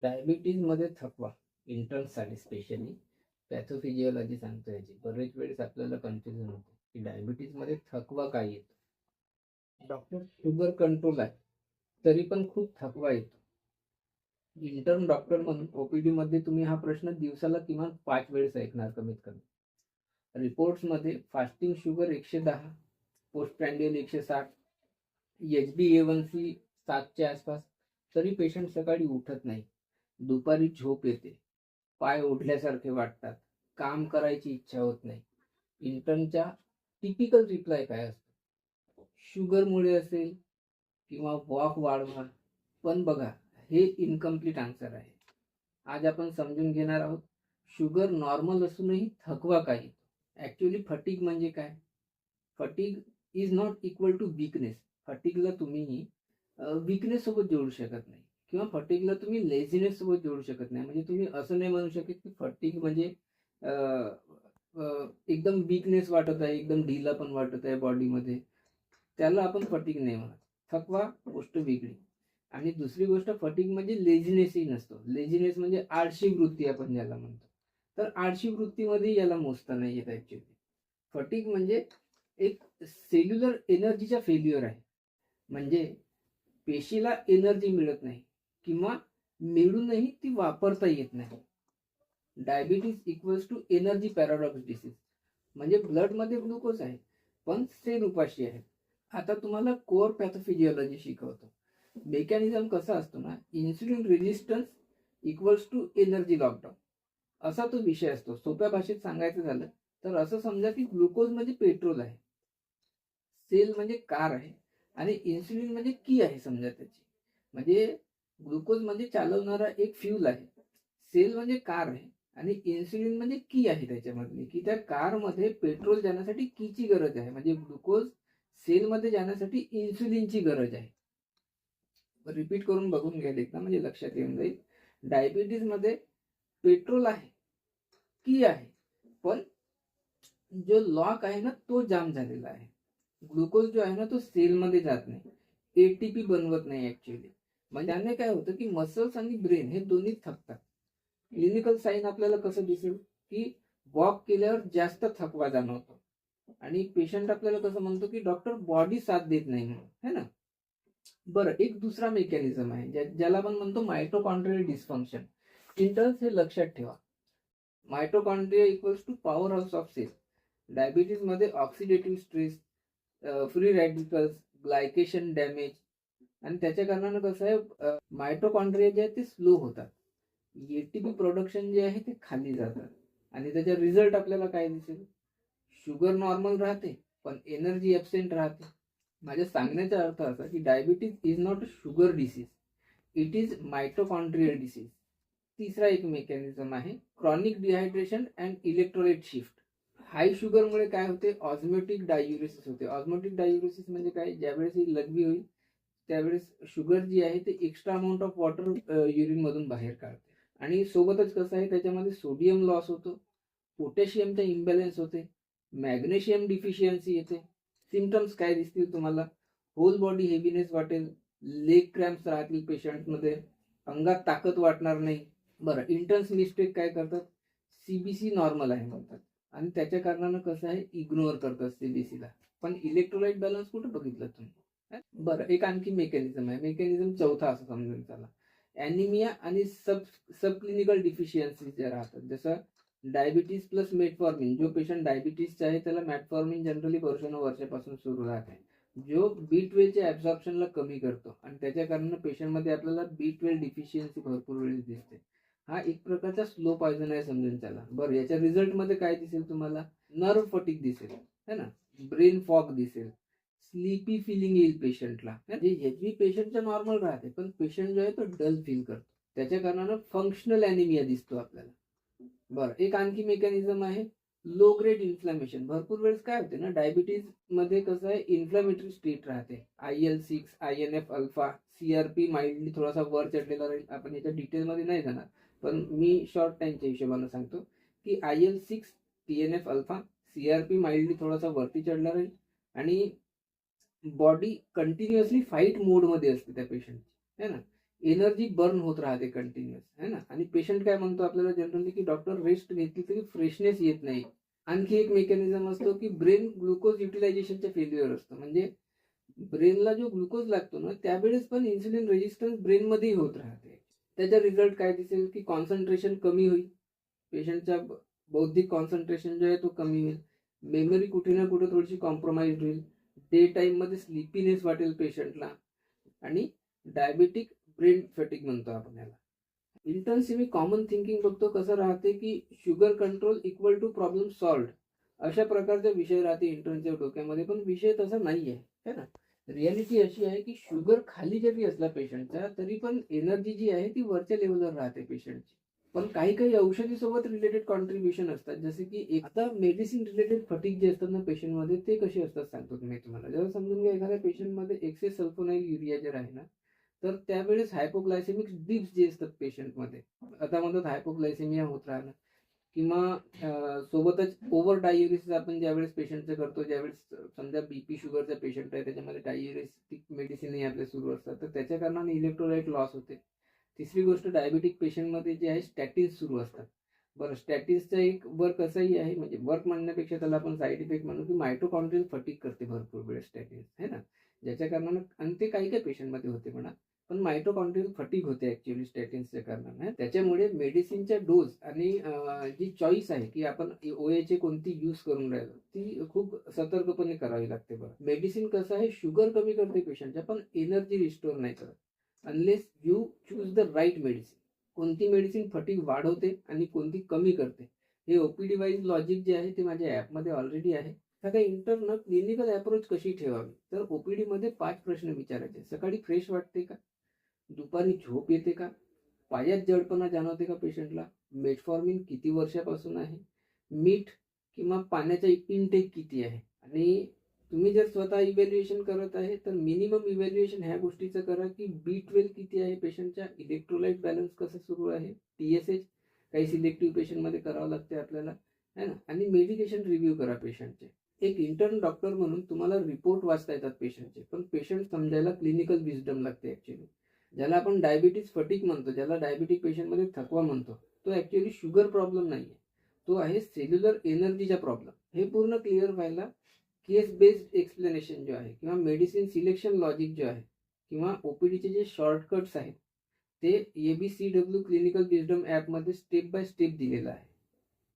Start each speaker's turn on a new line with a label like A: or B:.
A: Diabetes मध्ये थकवा इंटर्नसाठी specially पॅथोफिजिओलॉजी सांगतो याची. बरेच वेळेस आपल्याला कन्फ्युजन होते की डायबिटीज मध्ये थकवा काय येतो. डॉक्टर शुगर कंट्रोल आहे तरी पण खूप थकवा येतो. इंटर्न डॉक्टर म्हणून ओपीडी मध्ये तुम्ही हा प्रश्न दिवसाला किमान 5 वेळेस ऐकणार कमीत कमी. रिपोर्ट्स मध्ये फास्टिंग शुगर 110, पोस्ट प्रँडियल 160, HbA1c 7च्या आसपास, तरी पेशंट सकाळी उठत नाही. दुपारी झोप येते, पाय ओढल्यासारखे वाटतात, काम करायची इच्छा होत नाही. इंटर्नच्या टिपिकल रिप्लाय काय असतो? शुगरमुळे असेल किंवा वॉक वाढवा. पण बघा, हे इनकम्प्लीट आन्सर आहे. आज आपण समजून घेणार आहोत शुगर नॉर्मल असूनही थकवा काय येतो. ऍक्च्युअली फटीग म्हणजे काय? Fatigue is not equal to weakness. फटीगला तुम्ही वीकनेस सोबत जोडू शकत नाही किंवा फटीगला तुम्ही लेझीनेस सोबत जोडू शकत नाही. म्हणजे तुम्ही असं नाही म्हणू शकत की फटीग म्हणजे एकदम वीकनेस वाटत आहे, एकदम ढिला पण वाटत आहे बॉडीमध्ये, त्याला आपण फटीग नाही म्हणत. थकवा गोष्ट वेगळी. आणि दुसरी गोष्ट, फटीग म्हणजे लेझीनेसही नसतो. लेझीनेस म्हणजे आळशी वृत्ती आपण ज्याला म्हणतो. तर आळशी वृत्तीमध्ये याला मोजता नाही येत ऍक्च्युअली. फटीग म्हणजे एक सेल्युलर एनर्जीचा फेल्युअर आहे. म्हणजे पेशीला एनर्जी मिळत नाही किंवा मिळूनही ती वापरता येत नाही. Diabetes equals to energy paradox disease. म्हणजे ब्लड मध्ये ग्लुकोज आहे पण सेल उपाशी आहे. आता तुम्हाला कोर पॅथोफिजिओलॉजी शिकवतो. मेकॅनिझम कसा असतो ना, insulin resistance equals to energy lockdown, असा तो विषय असतो. सोप्या भाषेत सांगायचं झालं तर असं समजा की ग्लुकोज म्हणजे पेट्रोल आहे, सेल म्हणजे कार आहे आणि इन्सुलिन म्हणजे की आहे समजा त्याची. म्हणजे ग्लुकोज म्हणजे चालवणारा एक फ्यूल आहे, सेल म्हणजे कार आहे आणि इन्सुलिन म्हणजे की आहे त्याच्यामधली, की त्या कारमध्ये पेट्रोल जाण्यासाठी कीची गरज आहे. म्हणजे ग्लुकोज सेलमध्ये जाण्यासाठी इन्सुलिनची गरज आहे. रिपीट करून बघून घ्यायला एकदा म्हणजे लक्षात येऊन जाईल. डायबिटीज मध्ये पेट्रोल आहे, की आहे, पण जो लॉक आहे ना तो जाम झालेला आहे. ग्लुकोज जो आहे ना तो सेलमध्ये जात नाही, एटीपी बनवत नाही ऍक्च्युअली. म्हणजे त्याने काय होतं की मसल्स आणि ब्रेन हे दोन्ही थकतात. क्लिनिकल साईन आपल्याला कसं दिसेल की वॉक केल्यावर जास्त थकवा जाणवतो आणि पेशंट आपल्याला कसं म्हणतो की डॉक्टर बॉडी साथ देत नाही म्हणून, है ना. बरं, एक दुसरा मेकॅनिझम आहे ज्याला आपण म्हणतो मायटोकॉन्ड्रियल डिस्फंक्शन. इंटर्न्स हे लक्षात ठेवा. Mitochondria equals to power house of cell. Diabetes मध्ये oxidative stress, free radicals, glycation damage आणि त्याच्या कारणानं कसं आहे, मायटोकॉन्ड्रिया जे आहे ते स्लो होतात, एटीपी प्रोडक्शन जे आहे ते खाली जातात आणि त्याचा रिझल्ट आपल्याला काय दिसेल? शुगर नॉर्मल राहते पण एनर्जी ॲब्सेंट राहते. माझ्या सांगण्याचा अर्थ असा की diabetes is not a sugar disease, it is mitochondrial disease. तिसरा एक मेकॅनिझम आहे chronic dehydration and electrolyte shift. High शुगरमुळे काय होते? ऑस्मोटिक डायुरेसिस होते. ऑस्मोटिक डायुरेसिस म्हणजे काय? ज्यावेळेस ही लघवी होईल त्यावेळेस शुगर जी आहे ते extra amount of water urine मधून बाहेर काढते आणि सोबतच कसं आहे त्याच्यामध्ये सोडियम लॉस होतो, पोटॅशियमचा इम्बॅलन्स होते, मॅग्नेशियम डिफिशियन्सी येते. सिमटम्स काय दिसतील तुम्हाला? होल बॉडी हेवीनेस वाटेल, लेग क्रॅम्प्स राहतील पेशंटमध्ये, अंगात ताकद वाटणार नाही. बरं, इंटर्न्स मिस्टेक काय करतात? सीबीसी नॉर्मल आहे म्हणतात आणि त्याच्या कारणानं कसं आहे इग्नोर करतात सीबीसीला. पण इलेक्ट्रोलाइट बॅलन्स कुठे बघितलं तुम्ही? बरं, एक आणखी मेकॅनिझम आहे, मेकॅनिझम चौथा असं समजून चला. ॲनिमिया आणि सब क्लिनिकल डिफिशियन्सी जे राहतात, जसं डायबिटीज प्लस मेटफॉर्मिन. जो पेशंट डायबिटीजचा आहे त्याला मेटफॉर्मिन जनरली वर्षानुवर्षापासून सुरू राहते, जो B12च्या ऍब्झॉर्प्शनला कमी करतो आणि त्याच्या कारणानं पेशंटमध्ये आपल्याला B12 डिफिशियन्सी भरपूर वेळेस दिसते. हा एक प्रकारचा स्लो पॉयझन आहे समजून चला. बरं, याच्या रिझल्टमध्ये काय दिसेल तुम्हाला? नर्व फटीग दिसेल, है ना, ब्रेन फॉग दिसेल, स्लीपी फिलिंग येईल पेशंटला. म्हणजे पेशंटचा नॉर्मल राहते पण पेशंट जो आहे तो डल फील करतो, त्याच्या कारणानं फंक्शनल ॲनिमिया दिसतो आपल्याला. बरं, एक आणखी मेकॅनिझम आहे लो ग्रेड इन्फ्लॅमेशन. भरपूर वेळेस काय होते ना डायबिटीज मध्ये कसं आहे इन्फ्लॅमेटरी स्टेट राहते. IL-6, INF alpha, CRP mildly थोडासा वर चढलेला राहील. आपण याच्या डिटेलमध्ये नाही जाणार पण मी शॉर्ट टाइमच्या हिशोबाने सांगतो की IL-6, TNF alpha, CRP mildly थोडासा वरती चढला राहील आणि बॉडी कंटिन्युअसली फाईट मोडमध्ये असते त्या पेशंटची, है ना. एनर्जी बर्न होत राहते कंटिन्युअस, है ना. आणि पेशंट काय म्हणतो आपल्याला जनरली की डॉक्टर रेस्ट घेतली तरी फ्रेशनेस येत नाही. आणखी एक मेकॅनिझम असतो की ब्रेन ग्लुकोज युटिलायझेशनचे फेल्युअर असतं. म्हणजे ब्रेनला जो ग्लुकोज लागतो ना त्यावेळेस पण इन्सुलिन रेजिस्टन्स ब्रेनमध्येही होत राहते. त्याचा रिझल्ट काय दिसेल की कॉन्सन्ट्रेशन कमी होईल, पेशंटचा बौद्धिक कॉन्सन्ट्रेशन जो आहे तो कमी होईल, मेमरी कुठे ना कुठे थोडीशी कॉम्प्रोमाइज होईल, डे टाईममध्ये स्लिपीनेस वाटेल पेशंटला, आणि डायबेटिक ब्रेन फॅटिक म्हणतो आपण याला. इंटर्न्स मी कॉमन थिंकिंग बघतो कसं राहते की sugar control equal to problem solved, अशा प्रकारचा विषय राहते इंटर्नच्या डोक्यामध्ये. पण विषय तसा नाही आहे ना. रियालिटी अशी आहे की शुगर खाली जरी असला पेशंटचा तरी पण एनर्जी जी आहे ती वरच्या लेवलवर राहते पेशंटची. पण काही काही औषधीसोबत रिलेटेड कॉन्ट्रीब्युशन असतात, जसे की आता मेडिसिन रिलेटेड फटीक जे असतात ना पेशंटमध्ये ते कसे असतात सांगतो मी तुम्हाला. जरा समजून घ्या, एखाद्या पेशंटमध्ये एक्सेस सल्फोनाइल युरिया जर आहे ना तर त्यावेळेस हायपोग्लायसेमिक डिप्स जे असतात पेशंटमध्ये, आता म्हणतात हायपोग्लायसेमिया होत राहणं, किंवा सोबतच ओव्हर डायुरेसिस आपण ज्यावेळेस पेशंटचं करतो, ज्यावेळेस समजा बीपी शुगरचा पेशंट आहे त्याच्यामध्ये डायुरेसिक मेडिसिनही आपल्या सुरू असतात, तर त्याच्या कारणाने इलेक्ट्रोलाइट लॉस होते. तिसरी गोष्ट, डायबिटिक पेशंटमध्ये जे आहे स्टॅटिन्स सुरू असतात. बरं, स्टॅटिन्सचा एक वर्क असाही आहे, म्हणजे वर्क म्हणण्यापेक्षा त्याला आपण साईड इफेक्ट म्हणू, की मायटोकॉन्ड्रियल फटीक करते भरपूर वेळ स्टॅटिन्स, है ना. ज्याच्या कारणानं, आणि ते काही काही पेशंटमध्ये होते म्हणा, पण मायटोकॉन्ड्रियल फटीक होते ऍक्च्युअली स्टॅटिन्सच्या कारणाने. त्याच्यामुळे मेडिसिनच्या डोस आणि जी चॉईस आहे की आपण ओएचे कोणती यूज करून राहिलो ती खूप सतर्कपणे करावी लागते. बरं, मेडिसिन कसं आहे, शुगर कमी करते पेशंटच्या, पण एनर्जी रिस्टोर नाही करत unless you choose the right medicine. कोणती मेडिसिन फटीग वाढवते आणि कोणती कमी करते, हे ओपीडी वाईज लॉजिक जे आहे ते माझ्या ॲपमध्ये ऑलरेडी आहे. आता इंटरनल क्लिनिकल अप्रोच कशी ठेवावी, तर ओपीडी मध्ये 5 प्रश्न विचारायचे. सकाळी फ्रेश वाटते का, दुपारी झोप येते का, पायात जडपणा जाणवते का पेशंटला, मेटफॉर्मिन किती वर्षापासून आहे, मीठ किंवा पाण्याचा इनटेक किती आहे. आणि तुम्ही जर स्वतः इव्हॅल्युएशन करत आहे तर मिनिमम इव्हॅल्युएशन ह्या गोष्टीचं करा की B12 किती आहे पेशंटच्या, इलेक्ट्रोलाइट बॅलन्स कसं सुरू आहे, TSH काही सिलेक्टिव्ह पेशंटमध्ये करावं लागते आपल्याला, है ना. आणि मेडिकेशन रिव्ह्यू करा पेशंटचे. एक इंटर्न डॉक्टर म्हणून तुम्हाला रिपोर्ट वाचता येतात पेशंटचे, पण पेशंट समजायला क्लिनिकल विजडम लागते ऍक्च्युली. ज्याला आपण डायबिटीज फटीक म्हणतो, ज्याला डायबिटिक पेशंटमध्ये थकवा म्हणतो, तो ऍक्च्युली शुगर प्रॉब्लेम नाही आहे, तो आहे सेल्युलर एनर्जीचा प्रॉब्लेम. हे पूर्ण क्लिअर व्हायला केस बेस्ड एक्सप्लेनेशन जो आहे, किंवा मेडिसिन सिलेक्शन लॉजिक जो आहे, किंवा ओपीडीचे जे शॉर्टकट्स आहेत ते ABCW क्लिनिकल विजडम ॲपमध्ये स्टेप बाय स्टेप दिलेलं आहे.